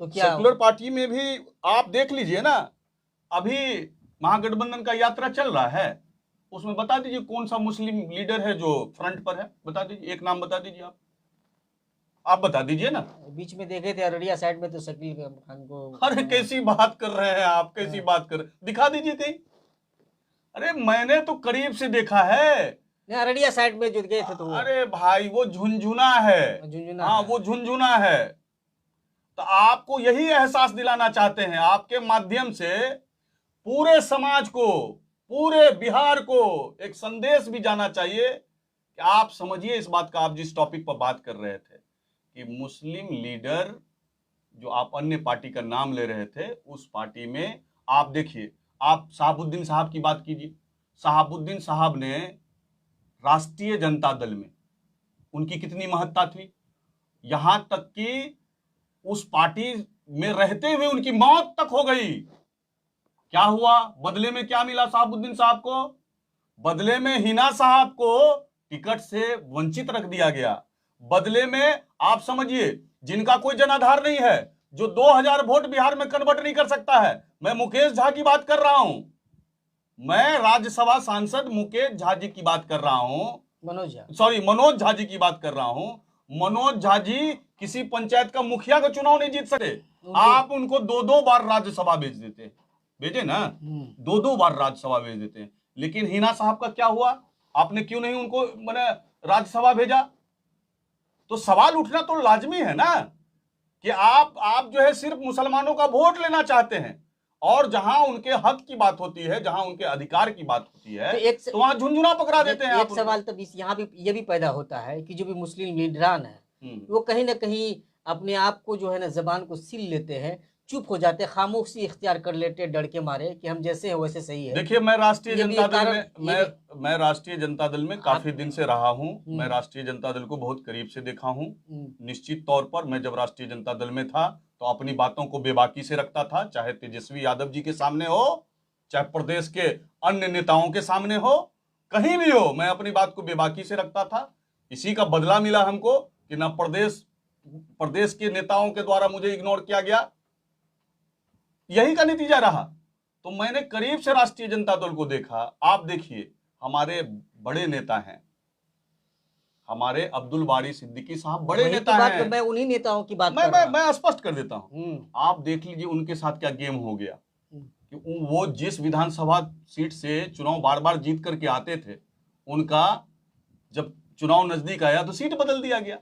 तो क्या सेकुलर पार्टी में भी आप देख लीजिए ना, अभी महागठबंधन का यात्रा चल रहा है, उसमें बता दीजिए कौन सा मुस्लिम लीडर है जो फ्रंट पर है, बता दीजिए, एक नाम बता दीजिए आप बता दीजिए ना। बीच में देखे थे अररिया साइड में तो शकील खान को। अरे कैसी बात कर रहे हैं आप, कैसी बात कर, दिखा दीजिए कहीं। अरे मैंने तो करीब से देखा है। नहीं, अररिया साइड में जो गए थे तो अरे भाई वो झुनझुना है, झुनझुना हाँ है। वो झुनझुना है। तो आपको यही एहसास दिलाना चाहते हैं आपके माध्यम से पूरे समाज को, पूरे बिहार को एक संदेश भी जाना चाहिए कि आप समझिए इस बात का। आप जिस टॉपिक पर बात कर रहे थे कि मुस्लिम लीडर, जो आप अन्य पार्टी का नाम ले रहे थे, उस पार्टी में आप देखिए, आप शहाबुद्दीन साहब की बात कीजिए। शहाबुद्दीन साहब ने राष्ट्रीय जनता दल में उनकी कितनी महत्ता थी, यहां तक कि उस पार्टी में रहते हुए उनकी मौत तक हो गई। क्या हुआ, बदले में क्या मिला शहाबुद्दीन साहब को? बदले में हिना साहब को टिकट से वंचित रख दिया गया। बदले में आप समझिए, जिनका कोई जनाधार नहीं है, जो 2000 वोट बिहार में कन्वर्ट नहीं कर सकता है, मैं मुकेश झा की बात कर रहा हूं, मैं राज्यसभा सांसद मुकेश झा जी की बात कर रहा हूं, मनोज झा जी की बात कर रहा हूं। मनोज झा जी किसी पंचायत का मुखिया का चुनाव नहीं जीत सके, आप उनको 2-2 बार राज्यसभा भेजे ना, 2-2 बार राज्यसभा भेज देते हैं। लेकिन हिना साहब का क्या हुआ, आपने क्यों नहीं उनको मैंने राज्यसभा भेजा? तो सवाल उठना तो लाजमी है ना कि आप जो है सिर्फ मुसलमानों का वोट लेना चाहते हैं, और जहां उनके हक की बात होती है, जहां उनके अधिकार की बात होती है, तो वहां झुनझुना पकड़ा देते हैं। एक सवाल तब यहाँ भी ये भी पैदा होता है कि जो भी मुस्लिम लीडरान है वो कहीं ना कहीं अपने आप को जो है ना जबान को सील लेते हैं, चुप हो जाते हैं, खामोशी इख्तियार कर लेते हैं, डर के मारे कि हम जैसे हैं वैसे सही है। देखिए, मैं राष्ट्रीय जनता दल में मैं राष्ट्रीय जनता दल में काफी दिन से रहा हूं, मैं राष्ट्रीय जनता दल को बहुत करीब से देखा हूं। निश्चित तौर पर मैं जब राष्ट्रीय जनता दल में था तो अपनी बातों को बेबाकी से रखता था, चाहे तेजस्वी यादव जी के सामने हो, चाहे प्रदेश के अन्य नेताओं के सामने हो, कहीं भी हो, मैं अपनी बात को बेबाकी से रखता था। इसी का बदला मिला हमको कि ना प्रदेश के नेताओं के द्वारा मुझे इग्नोर किया गया, यही का नतीजा रहा। तो मैंने करीब से राष्ट्रीय जनता दल को देखा। आप देखिए, हमारे बड़े नेता हैं, हमारे अब्दुल बारी सिद्दीकी साहब बड़े नेता हैं। मैं उन्हीं नेताओं की बात मैं स्पष्ट कर देता हूं। आप देख लीजिए उनके साथ क्या गेम हो गया कि वो जिस विधानसभा सीट से चुनाव बार बार जीत करके आते थे, उनका जब चुनाव नजदीक आया तो सीट बदल दिया गया।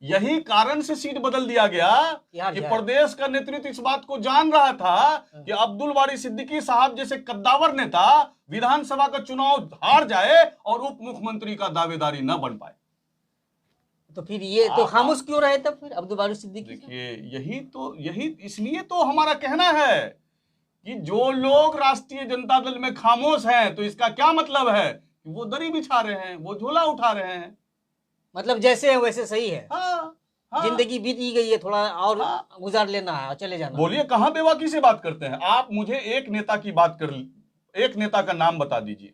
यही कारण से सीट बदल दिया गया कि प्रदेश का नेतृत्व इस बात को जान रहा था कि अब्दुल बारी सिद्दीकी साहब जैसे कद्दावर नेता विधानसभा का चुनाव हार जाए और उप मुख्यमंत्री का दावेदारी न बन पाए। तो फिर ये तो खामोश क्यों रहे तब फिर अब्दुल बारी सिद्दीकी? देखिए, यही इसलिए तो हमारा कहना है कि जो लोग राष्ट्रीय जनता दल में खामोश हैं, तो इसका क्या मतलब है कि वो दरी बिछा रहे हैं, वो झोला उठा रहे हैं, मतलब जैसे है वैसे सही है। हाँ, हाँ, जिंदगी बीत ही गई है, थोड़ा और गुजार लेना है, चले जाना। बोलिए, कहां बेबाकी से बात करते हैं आप? मुझे एक नेता की बात कर, एक नेता का नाम बता दीजिए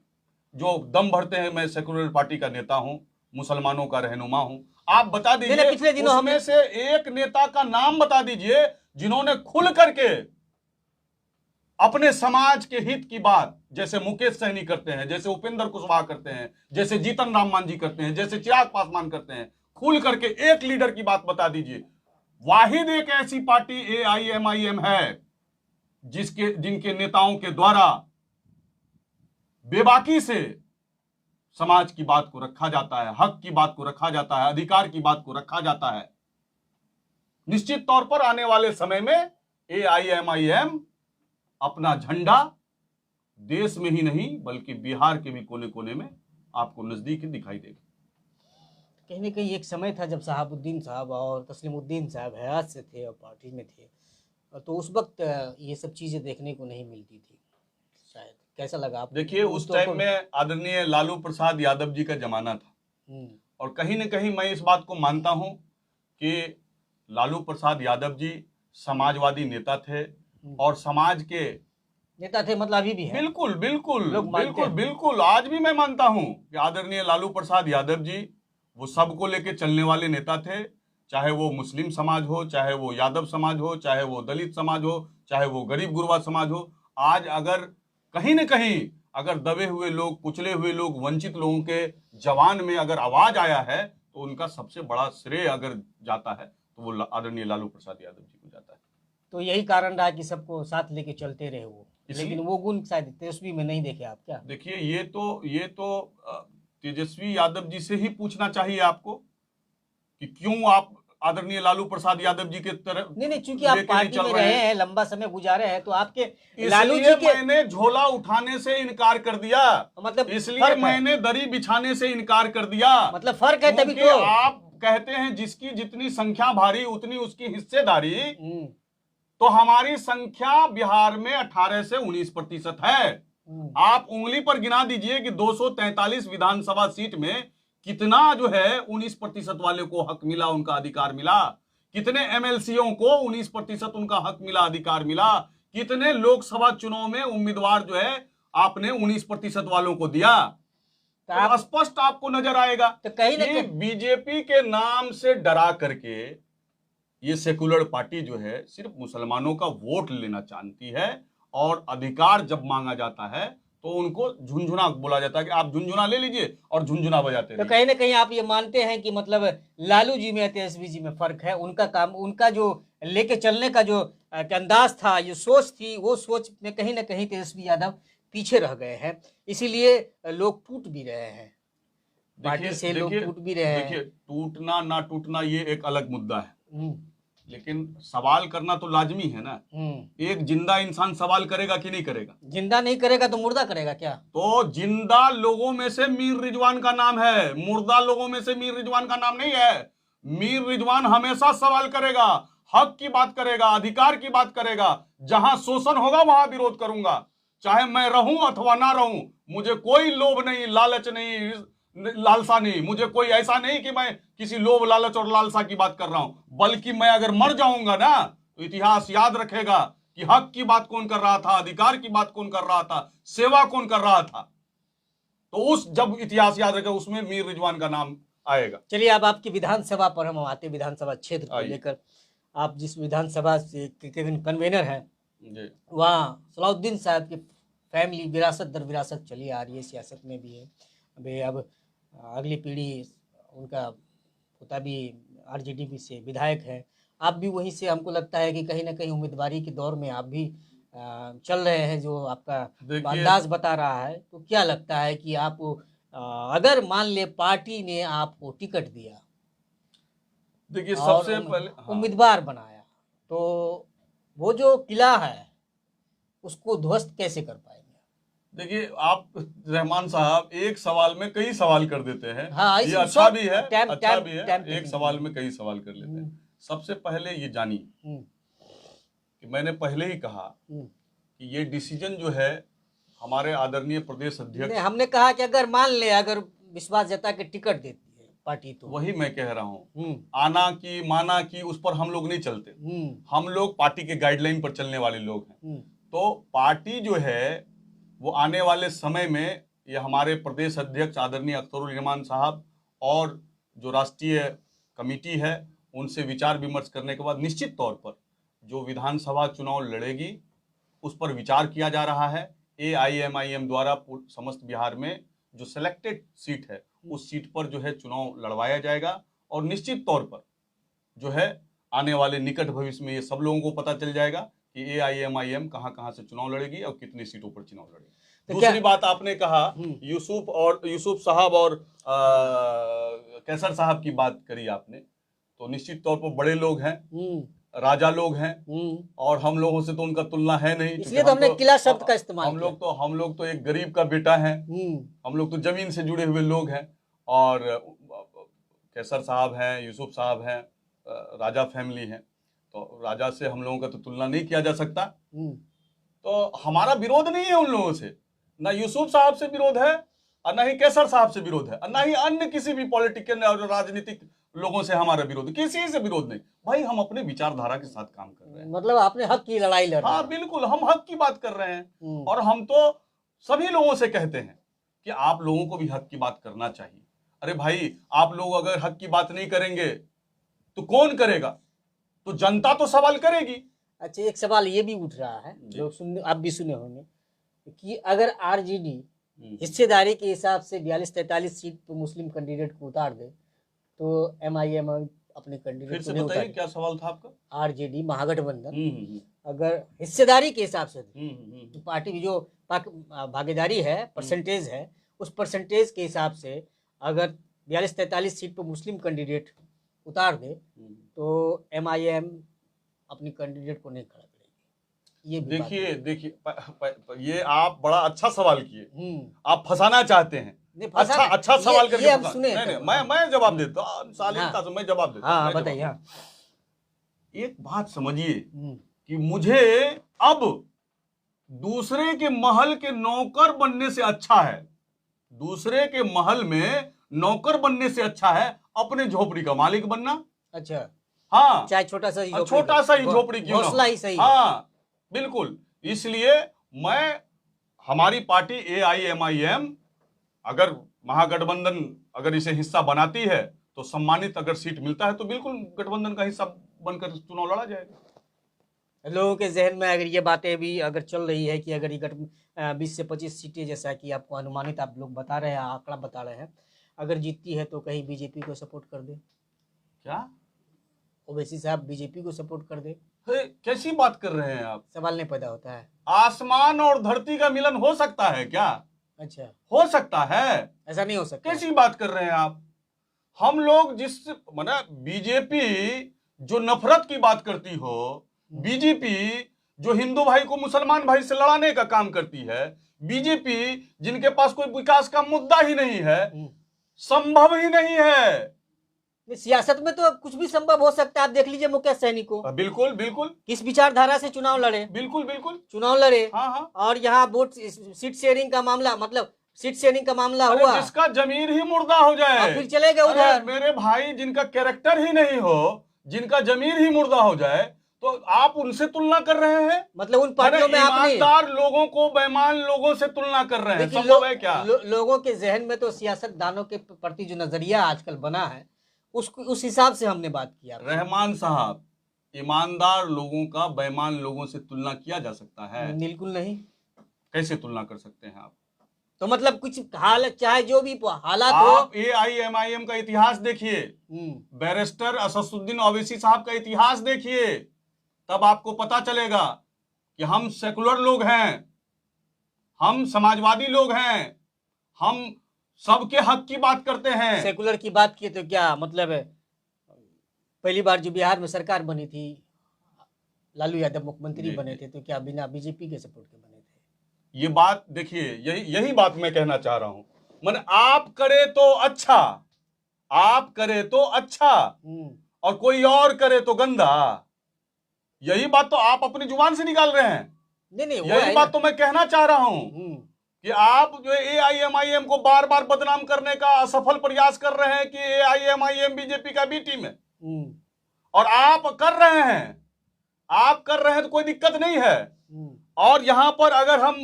जो दम भरते हैं मैं सेकुलर पार्टी का नेता हूं, मुसलमानों का रहनुमा हूं। आप बता दीजिए, पिछले दिनों उसमें से एक नेता का नाम बता दीजिए जिन्होंने खुल करके अपने समाज के हित की बात, जैसे मुकेश सहनी करते हैं, जैसे उपेंद्र कुशवाहा करते हैं, जैसे जीतन राम मांझी करते हैं, जैसे चिराग पासवान करते हैं, खुल करके एक लीडर की बात बता दीजिए। वाहिद एक ऐसी पार्टी AIMIM है जिनके नेताओं के द्वारा बेबाकी से समाज की बात को रखा जाता है, हक की बात को रखा जाता है, अधिकार की बात को रखा जाता है। निश्चित तौर पर आने वाले समय में AIMIM अपना झंडा देश में ही नहीं बल्कि बिहार के भी कोने कोने में आपको नजदीक ही दिखाई देगा। कहीं ना कहीं एक समय था जब शहाबुद्दीन साहब और तस्लीमुद्दीन साहब हयात से थे और पार्टी में थे, तो उस वक्त ये सब चीजें देखने को नहीं मिलती थी शायद। कैसा लगा आप? देखिए, उस टाइम में आदरणीय लालू प्रसाद यादव जी का जमाना था, और कहीं ना कहीं मैं इस बात को मानता हूं कि लालू प्रसाद यादव जी समाजवादी नेता थे और समाज के नेता थे, मतलब अभी भी है। बिल्कुल बिल्कुल बिल्कुल बिल्कुल, आज भी मैं मानता हूं कि आदरणीय लालू प्रसाद यादव जी वो सबको लेके चलने वाले नेता थे। चाहे वो मुस्लिम समाज हो, चाहे वो यादव समाज हो, चाहे वो दलित समाज हो, चाहे वो गरीब गुरबा समाज हो, आज अगर कहीं न कहीं अगर दबे हुए लोग, कुचले हुए लोग, वंचित लोगों के जवान में अगर आवाज आया है, तो उनका सबसे बड़ा श्रेय अगर जाता है तो वो आदरणीय लालू प्रसाद यादव जी को जाता है। तो यही कारण रहा कि सबको साथ लेके चलते रहे वो, इसलिए- लेकिन वो गुण शायद तेजस्वी में नहीं देखे आप क्या? देखिए, ये तो तेजस्वी यादव जी से ही पूछना चाहिए आपको कि क्यों आप आदरणीय लालू प्रसाद यादव जी के तरफ नहीं, चूंकि आप लेके नहीं पार्टी चल में रहे रहे हैं। हैं, लंबा समय गुजारे हैं, तो आपके इसलिए लालू जी के मैंने झोला उठाने से इनकार कर दिया, मतलब इसलिए फर्क है। मैंने दरी बिछाने से इनकार कर दिया। मतलब फर्क है तभी क्योंकि तो। आप कहते हैं जिसकी जितनी संख्या भारी उतनी उसकी हिस्सेदारी, हम्म, तो हमारी संख्या बिहार में 18 से 19% है। आप उंगली पर गिना दीजिए कि 243 विधानसभा सीट में कितना जो है 19% वाले को हक मिला, उनका अधिकार मिला, कितने एमएलसीओ को 19% उनका हक मिला, अधिकार मिला, कितने लोकसभा चुनाव में उम्मीदवार जो है आपने 19% वालों को दिया, तो तो आप स्पष्ट आपको नजर आएगा। तो कहीं ना ये कहीं बीजेपी के नाम से डरा करके ये सेकुलर पार्टी जो है सिर्फ मुसलमानों का वोट लेना चाहती है, और अधिकार जब मांगा जाता है तो उनको झुंझुना बोला जाता है कि आप झुंझुना ले लीजिए और झुंझुना बजाते तो रहिए। कहीं ना कहीं आप ये मानते हैं कि मतलब लालू जी में तेजस्वी जी में फर्क है, उनका काम, उनका जो लेके चलने का जो अंदाज था, ये सोच थी, वो सोच में कहीं ना कहीं तेजस्वी यादव पीछे रह गए हैं, इसीलिए लोग टूट भी रहे हैं, पार्टी से लोग टूट भी रहे हैं। देखिए, टूटना ना टूटना ये एक अलग मुद्दा है, हम्म, लेकिन सवाल करना तो लाजमी है ना। एक जिंदा इंसान सवाल करेगा कि नहीं करेगा? जिंदा नहीं करेगा तो मुर्दा करेगा क्या? तो जिंदा लोगों में से मीर रिजवान का नाम है, मुर्दा लोगों में से मीर रिजवान का नाम नहीं है। मीर रिजवान हमेशा सवाल करेगा, हक की बात करेगा, अधिकार की बात करेगा। जहां शोषण होगा वहां विरोध करूंगा, चाहे मैं रहूं अथवा ना रहूं। मुझे कोई लोभ नहीं, लालच नहीं, लालसा नहीं। मुझे कोई ऐसा नहीं कि मैं किसी लोभ लालच और लालसा की बात कर रहा हूं, बल्कि मैं अगर मर जाऊंगा ना तो इतिहास याद रखेगा कि हक की बात कौन कर रहा था, अधिकार की बात कौन कर रहा था, सेवा कौन कर रहा था। तो उस जब इतिहास याद रखेगा उसमें मीर रिजवान का नाम आएगा। चलिए, अब आपकी विधानसभा पर हम आते, विधानसभा क्षेत्र को लेकर। आप जिस विधानसभा से कन्वेनर हैं, वहाँ सलाउद्दीन साहब की फैमिली विरासत दर विरासत चली आ रही है, सियासत में भी है। अभी अब अगली पीढ़ी, उनका पोता भी आरजेडी से विधायक है, आप भी वहीं से, हमको लगता है कि कहीं ना कहीं उम्मीदवारी के दौर में आप भी चल रहे हैं, जो आपका अंदाज बता रहा है। तो क्या लगता है कि आप अगर मान ले पार्टी ने आपको टिकट दिया, देखिए सबसे पहले उम्मीदवार बनाया, तो वो जो किला है उसको ध्वस्त कैसे कर पाएंगे? देखिए, आप रहमान साहब एक सवाल में कई सवाल कर देते हैं। हाँ, ये अच्छा भी है, अच्छा भी है, एक सवाल में कई सवाल कर लेते हैं। सबसे पहले ये जानिए कि मैंने पहले ही कहा कि ये डिसीजन जो है हमारे आदरणीय प्रदेश अध्यक्ष, हमने कहा कि अगर मान ले, अगर विश्वास जता के टिकट देती है पार्टी, तो वही मैं कह रहा हूँ, आना की माना की उस पर हम लोग नहीं चलते। हम लोग पार्टी के गाइडलाइन पर चलने वाले लोग हैं। तो पार्टी जो है वो आने वाले समय में, ये हमारे प्रदेश अध्यक्ष आदरणीय अख्तरुल रहमान साहब और जो राष्ट्रीय कमेटी है उनसे विचार विमर्श करने के बाद निश्चित तौर पर जो विधानसभा चुनाव लड़ेगी उस पर विचार किया जा रहा है। AIMIM द्वारा समस्त बिहार में जो सिलेक्टेड सीट है उस सीट पर जो है चुनाव लड़वाया जाएगा, और निश्चित तौर पर जो है आने वाले निकट भविष्य में ये सब लोगों को पता चल जाएगा कि AIMIM कहां से चुनाव लड़ेगी और कितनी सीटों पर चुनाव लड़ेगी। तो दूसरी बात आपने कहा यूसुफ साहब और कैसर साहब की बात करी आपने, तो निश्चित तौर पर बड़े लोग हैं, राजा लोग हैं, और हम लोगों से तो उनका तुलना है नहीं, इसलिए तो हमने किला शब्द का इस्तेमाल किया। हम लोग तो एक गरीब का बेटा है, हम लोग तो जमीन से जुड़े हुए लोग हैं। और कैसर साहब हैं, यूसुफ साहब हैं, राजा फैमिली है, तो राजा से हम लोगों का तो तुलना नहीं किया जा सकता। तो हमारा विरोध नहीं है उन लोगों से, ना यूसुफ साहब से विरोध है और ना ही कैसर साहब से विरोध है, और ना ही अन्य किसी भी पॉलिटिकल और राजनीतिक लोगों से हमारा विरोध, किसी से विरोध नहीं। भाई हम अपने विचारधारा के साथ काम कर रहे हैं। मतलब आपने हक की लड़ाई लड़ रहे हैं। हाँ बिल्कुल, हम हक की बात कर रहे हैं, और हम तो सभी लोगों से कहते हैं कि आप लोगों को भी हक की बात करना चाहिए। अरे भाई, आप लोग अगर हक की बात नहीं करेंगे तो कौन करेगा? तो जनता तो सवाल करेगी। अच्छा, एक सवाल ये भी उठ रहा है, जी। लोग सुन, आप भी सुने होंगे, कि अगर आरजेडी हिस्सेदारी के हिसाब से 42-43 सीट पर मुस्लिम कैंडिडेट को उतार दे तो एमआईएम अपने फिर कैंडिडेट से को नहीं बताइए उतारे। क्या सवाल था आपका? आरजेडी महागठबंधन हम्म अगर हिस्सेदारी के हिसाब से हम्म तो पार्टी की जो भागीदारी है, परसेंटेज है, उस परसेंटेज के हिसाब से अगर 42-43 सीट पर मुस्लिम कैंडिडेट उतार दे तो एमआईएम अपनी कैंडिडेट को नहीं खड़ा करेगी। ये भी बात है। देखिए ये आप बड़ा अच्छा सवाल किए। आप फंसाना चाहते हैं। नहीं, अच्छा सवाल करके ये हम फंसा- सुने नहीं हैं। नहीं, मैं जवाब देता हूँ। शालीनता से मैं जवाब देता हूँ। हाँ मैं जवाब बताइए। देता हूँ। एक बात समझिए हम्म, कि मुझे अब दूसरे के महल के नौकर बनने से अच्छा है, दूसरे के महल में नौकर बनने से अच्छा है अपने झोपड़ी का मालिक बनना। अच्छा, हाँ, चाहे छोटा सा ही झोपड़ी छोटा सा ही हो, झोपड़ी क्यों ना हो। घोंसला ही सही है। हाँ बिल्कुल। इसलिए हमारी पार्टी एआईएमआईएम अगर महागठबंधन अगर इसे हिस्सा बनाती है तो सम्मानित अगर सीट मिलता है तो बिल्कुल गठबंधन का हिस्सा बनकर चुनाव लड़ा जाएगा। लोगों के जहन में अगर ये बातें भी अगर चल रही है कि अगर ये 20 से 25 सीटें, जैसा कि आपको अनुमानित आप लोग बता रहे हैं, आंकड़ा बता रहे हैं, अगर जीतती है तो कहीं बीजेपी को सपोर्ट कर दे। क्या ओवैसी साहब बीजेपी को सपोर्ट कर दे, कैसी बात कर रहे हैं आप? सवाल नहीं पैदा होता है। आसमान और धरती का मिलन हो सकता है क्या? अच्छा, हो सकता है। ऐसा नहीं हो सकता। कैसी बात कर रहे हैं आप? हम लोग जिस माने बीजेपी जो नफरत की बात करती हो, बीजेपी जो हिंदू भाई को मुसलमान भाई से लड़ाने का काम करती है, बीजेपी जिनके पास कोई विकास का मुद्दा ही नहीं है, संभव ही नहीं है। सियासत में तो कुछ भी संभव हो सकता है। आप देख लीजिए मुकेश सहनी को, बिल्कुल बिल्कुल किस विचारधारा से चुनाव लड़े, बिल्कुल बिल्कुल चुनाव लड़े। हाँ हाँ। और यहाँ वोट सीट शेयरिंग का मामला, मतलब सीट शेयरिंग का मामला अरे हुआ, जिसका जमीर ही मुर्दा हो जाए, और फिर चले गए अरे उधर। मेरे भाई जिनका कैरेक्टर ही नहीं हो, जिनका जमीर ही मुर्दा हो जाए, तो आप उनसे तुलना कर रहे हैं? मतलब उन पार्टियों में आपने ईमानदार लोगों को बेईमान लोगों से तुलना कर रहे हैं। देखिए, संभव है क्या? लोगों के जहन में तो सियासतदानों के प्रति जो नजरिया आजकल बना है उस हिसाब से हमने बात किया। रहमान साहब, ईमानदार लोगों का बेईमान लोगों से तुलना किया जा सकता है? बिल्कुल नहीं। कैसे तुलना कर सकते हैं आप? तो मतलब कुछ हाल, चाहे जो भी हालात आप हो। एआईएमआईएम का इतिहास देखिए, बैरिस्टर असदुद्दीन ओवैसी साहब का इतिहास देखिए, तब आपको पता चलेगा कि हम सेकुलर लोग हैं, हम समाजवादी लोग हैं, हम सबके हक की बात करते हैं। सेकुलर की बात की तो क्या मतलब है, पहली बार जो बिहार में सरकार बनी थी, लालू यादव मुख्यमंत्री बने थे, तो क्या बिना बीजेपी के सपोर्ट के बने थे? ये बात देखिए, यही बात मैं कहना चाह रहा हूं। मन आप करे तो अच्छा, आप करे तो अच्छा, और कोई और करे तो गंदा। यही बात तो आप अपनी जुबान से निकाल रहे हैं। नहीं, यही बात तो मैं कहना चाह रहा हूं कि आप जो एआईएमआईएम को बार बार बदनाम करने का असफल प्रयास कर रहे हैं कि एआईएमआईएम बीजेपी का बी टीम है, और आप कर रहे हैं तो कोई दिक्कत नहीं है। और यहां पर अगर हम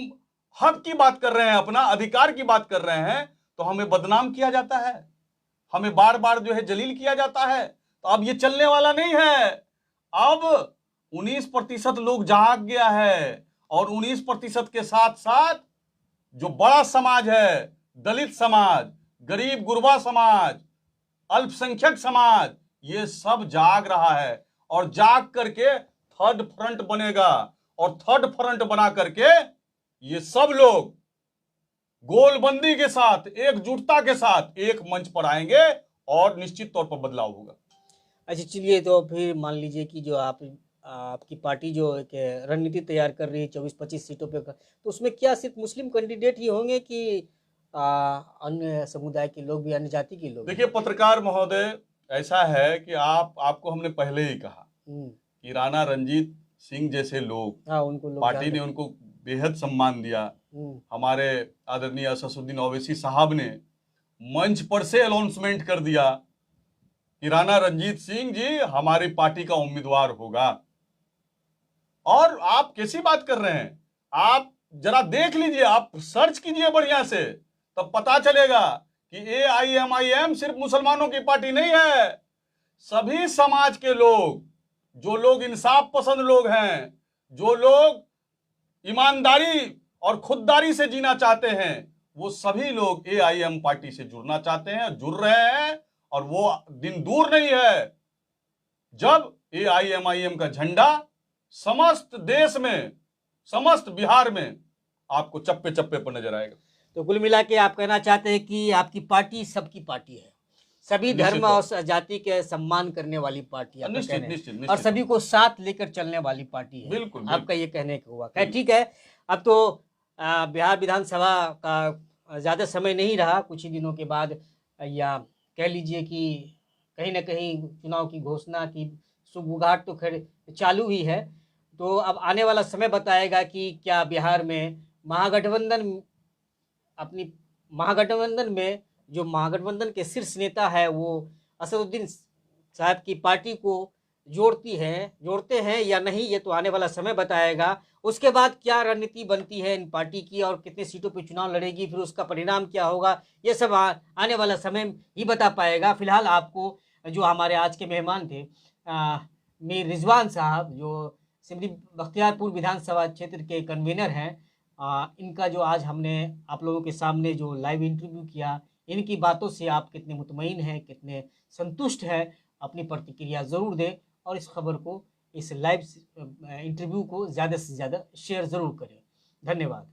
हक की बात कर रहे हैं, अपना अधिकार की बात कर रहे हैं, तो हमें बदनाम किया जाता है, हमें बार बार जो है जलील किया जाता है। तो अब ये चलने वाला नहीं है। अब 19% लोग जाग गया है, और 19% के साथ साथ जो बड़ा समाज है, दलित समाज, गरीब गुरबा समाज, अल्पसंख्यक समाज, ये सब जाग रहा है, और जाग करके थर्ड फ्रंट बनेगा, और थर्ड फ्रंट बना करके ये सब लोग गोलबंदी के साथ, एकजुटता के साथ एक मंच पर आएंगे, और निश्चित तौर पर बदलाव होगा। अच्छा चलिए, तो फिर मान लीजिए कि जो आपकी पार्टी जो एक रणनीति तैयार कर रही है 24-25 सीटों पे, तो उसमें क्या सिर्फ मुस्लिम कैंडिडेट ही होंगे कि अन्य समुदाय के लोग भी, अन्य जाति के लोग? देखिए पत्रकार महोदय, ऐसा है कि आपको हमने पहले ही कहा कि राणा रंजीत सिंह जैसे लोग, उनको पार्टी ने उनको बेहद सम्मान दिया। हमारे आदरणीय असदुद्दीन ओवैसी साहब ने मंच पर से अनाउंसमेंट कर दिया कि राणा रंजीत सिंह जी हमारी पार्टी का उम्मीदवार होगा। और आप कैसी बात कर रहे हैं? आप जरा देख लीजिए, आप सर्च कीजिए बढ़िया से, तब पता चलेगा कि एआईएमआईएम सिर्फ मुसलमानों की पार्टी नहीं है, सभी समाज के लोग, जो लोग इंसाफ पसंद लोग हैं, जो लोग ईमानदारी और खुददारी से जीना चाहते हैं, वो सभी लोग AIM पार्टी से जुड़ना चाहते हैं, जुड़ रहे हैं। और वो दिन दूर नहीं है जब AIMIM का झंडा समस्त देश में, समस्त बिहार में आपको चप्पे चप्पे पर नजर आएगा। तो कुल मिला के आप कहना चाहते हैं कि आपकी पार्टी सबकी पार्टी है, सभी धर्म और जाति के सम्मान करने वाली पार्टी है, निश्चित निश्चित, और सभी को साथ लेकर चलने वाली पार्टी है। बिल्कुल, आपका ये कहने का हुआ। खैर ठीक है, अब तो बिहार विधानसभा का ज़्यादा समय नहीं रहा, कुछ ही दिनों के बाद या कह लीजिए कि कहीं ना कहीं चुनाव की घोषणा की सुगबुगाहट तो खैर चालू ही है। तो अब आने वाला समय बताएगा कि क्या बिहार में महागठबंधन में जो महागठबंधन के शीर्ष नेता है वो असदुद्दीन साहब की पार्टी को जोड़ते हैं या नहीं, ये तो आने वाला समय बताएगा। उसके बाद क्या रणनीति बनती है इन पार्टी की और कितने सीटों पे चुनाव लड़ेगी, फिर उसका परिणाम क्या होगा, ये सब आने वाला समय ही बता पाएगा। फिलहाल आपको जो हमारे आज के मेहमान थे मीर रिजवान साहब, जो सिमरी बख्तियारपुर विधानसभा क्षेत्र के कन्वीनर हैं, इनका जो आज हमने आप लोगों के सामने जो लाइव इंटरव्यू किया, इनकी बातों से आप कितने मुतमईन हैं, कितने संतुष्ट हैं, अपनी प्रतिक्रिया ज़रूर दें और इस खबर को, इस लाइव इंटरव्यू को ज़्यादा से ज़्यादा शेयर ज़रूर करें। धन्यवाद।